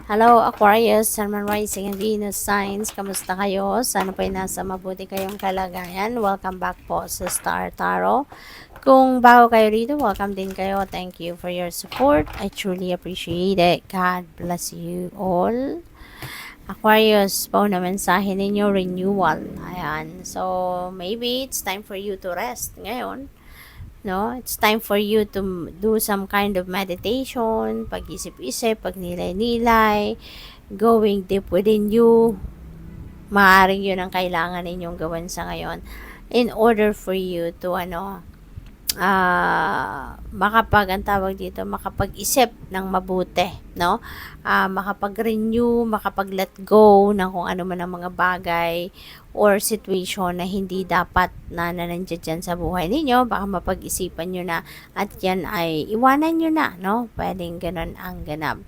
Hello Aquarius, Sun, Moon, Rising, and Venus signs. Kamusta kayo? Sana po'y nasa mabuti kayong kalagayan. Welcome back po sa Star Tarot. Kung bago kayo rito, welcome din kayo. Thank you for your support. I truly appreciate it. God bless you all. Aquarius, po na mensahe ninyo, renewal. Ayan. So, maybe it's time for you to rest ngayon. No, it's time for you to do some kind of meditation, pag-isip-isip, pagnilay-nilay, going deep within you. Maaaring yun ang kailangan ninyong gawin sa ngayon in order for you to ang tawag dito, makapag-isip ng mabuti, no? Makapag-renew, makapag-let go ng kung ano man ang mga bagay or situation na hindi dapat na nandiyan dyan sa buhay ninyo. Baka mapag-isipan nyo na at yan ay iwanan nyo na, no? Pwedeng ganun ang ganap.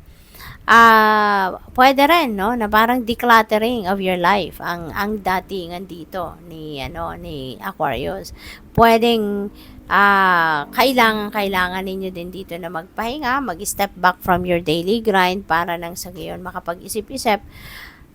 Pwede rin, no, na parang decluttering of your life ang datingan dito ni Aquarius. Pwedeng kailangan ninyo din dito na magpahinga, mag-step back from your daily grind para nang sa gayon makapag-isip-isip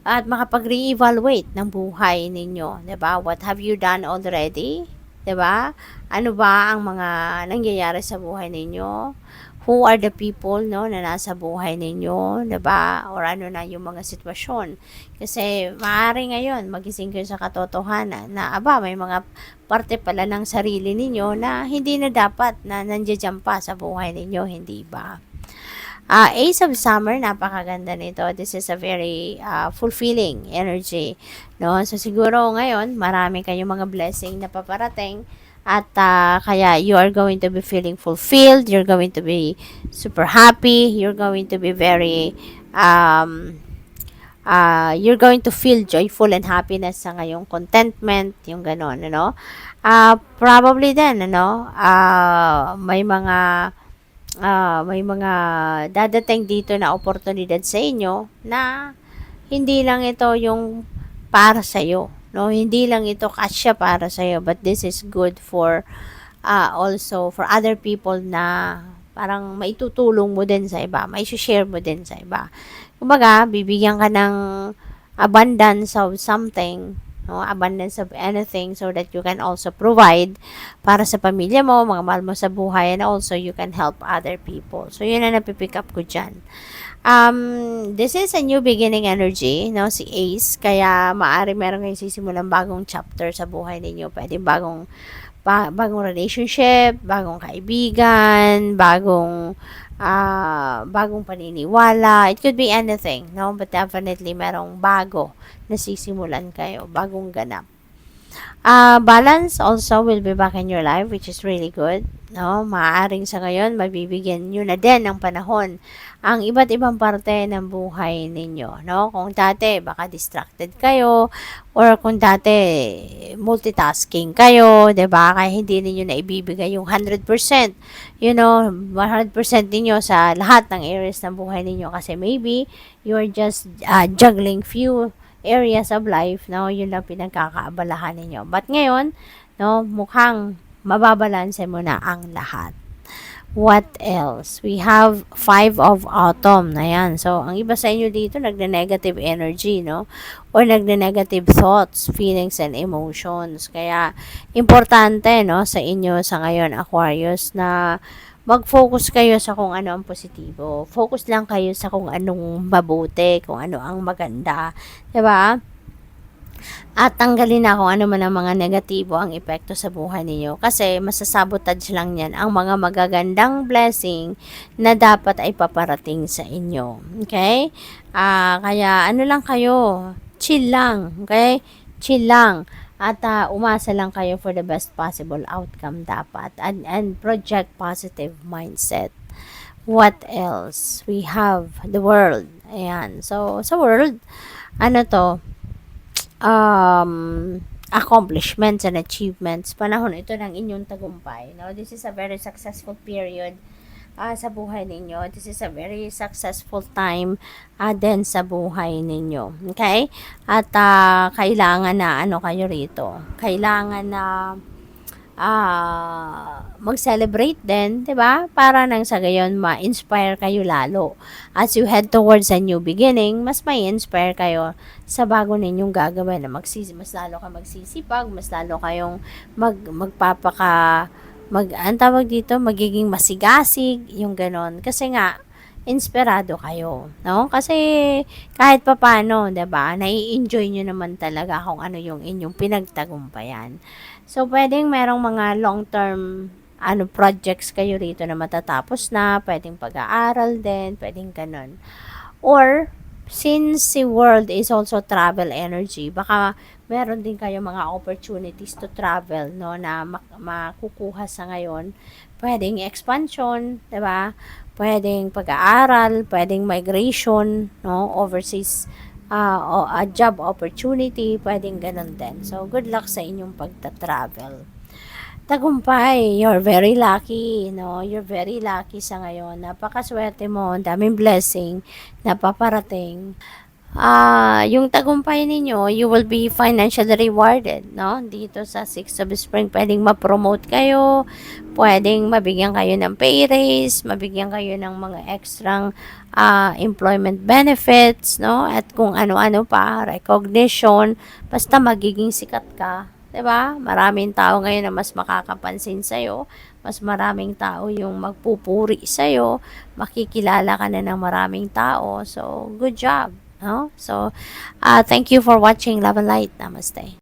at makapag-re-evaluate ng buhay ninyo, 'di ba? What have you done already? 'Di ba? Ano ba ang mga nangyayari sa buhay ninyo? Who are the people, no, na nasa buhay ninyo, 'di ba? Or ano na yung mga sitwasyon. Kasi maaari ngayon magising kayo sa katotohanan na may mga parte pala ng sarili ninyo na hindi na dapat na nandiyan pa sa buhay ninyo, hindi ba? Ace of Summer, napakaganda nito. This is a very fulfilling energy, no? So siguro ngayon marami kayong mga blessing na paparating at kaya you are going to be feeling fulfilled, you're going to be super happy, you're going to be very you're going to feel joyful and happiness sa ngayong contentment, yung ganon, ano? Probably then, may mga dadating dito na oportunidad sa inyo na hindi lang ito yung para sa iyo, no? Hindi lang ito kasya para sa iyo, but this is good for also for other people na parang maitutulong mo din sa iba, mai-share mo din sa iba. Kumbaga, bibigyan ka ng abundance of something, no? Abundance of anything so that you can also provide para sa pamilya mo, mga mahal mo sa buhay, and also you can help other people. So, yun na napipick up ko dyan. This is a new beginning energy, no? Si Ace, kaya maaari meron kayong sisimulang bagong chapter sa buhay ninyo. Pwede bagong relationship, bagong kaibigan, bagong paniniwala. It could be anything, no? But definitely merong bago na sisimulan kayo, bagong ganap. Balance also will be back in your life, which is really good, no? Maaaring sa ngayon mabibigyan nyo na din ng panahon ang iba't ibang parte ng buhay ninyo, no? Kung dati baka distracted kayo or kung dati multitasking kayo, 'di ba? Kaya hindi niyo na ibibigay yung 100%, 100% niyo sa lahat ng areas ng buhay ninyo kasi maybe you're just juggling few areas of life, no? Yun lang pinagkakaabalahan ninyo. But ngayon, no, mukhang mababalanse mo na ang lahat. What else? We have 5 of Autumn. Ayan. So, ang iba sa inyo dito, nagne-negative energy, no? Or nagne-negative thoughts, feelings, and emotions. Kaya, importante, no, sa inyo sa ngayon, Aquarius, na mag-focus kayo sa kung ano ang positibo. Focus lang kayo sa kung anong mabuti, kung ano ang maganda. Diba? At tanggalin na kung ano man ang mga negatibo ang epekto sa buhay ninyo. Kasi masasabotage lang yan ang mga magagandang blessing na dapat ay paparating sa inyo. Okay? Kaya ano lang kayo, chill lang. Okay? Chill lang. At umasa lang kayo for the best possible outcome dapat. And project positive mindset. What else? We have the world. Ayan. So, sa world, ano to? Accomplishments and achievements. Panahon ito ng inyong tagumpay. No? This is a very successful period sa buhay ninyo. This is a very successful time din sa buhay ninyo. Okay? At kailangan na kayo rito. Kailangan na mag-celebrate din, 'di ba? Para nang sa gayon ma-inspire kayo lalo. As you head towards a new beginning, mas may inspire kayo sa bago ninyong gagawin na mas lalo ka magsisipag, mas lalo kayong magpapaka ang tawag dito, magiging masigasig, yung ganon. Kasi nga, inspirado kayo, no? Kasi kahit papaano, 'di ba? Nai-enjoy niyo naman talaga kung ano yung inyong pinagtagumpayan. So pwedeng merong mga long-term projects kayo rito na matatapos na, pwedeng pag-aaral din, pwedeng ganun. Or since si world is also travel energy, baka meron din kayo mga opportunities to travel, no, na makukuha sa ngayon. Pwedeng expansion, 'di ba? Pwedeng pag-aaral, pwedeng migration, no, overseas o a job opportunity, pwedeng ganun din. So, good luck sa inyong pagta-travel. Tagumpay, you're very lucky, no? You're very lucky sa ngayon. Napakaswerte mo, ang daming blessing na paparating. Yung tagumpay ninyo, you will be financially rewarded, no? Dito sa 6 of Spring, pwedeng ma-promote kayo, pwedeng mabigyan kayo ng pay raise, mabigyan kayo ng mga extrang employment benefits, no? At kung ano-ano pa, recognition, basta magiging sikat ka. 'Di ba? Maraming tao ngayon na mas makakapansin sa'yo, mas maraming tao yung magpupuri sa'yo, makikilala ka na ng maraming tao. So, good job. No? So, thank you for watching Love and Light. Namaste.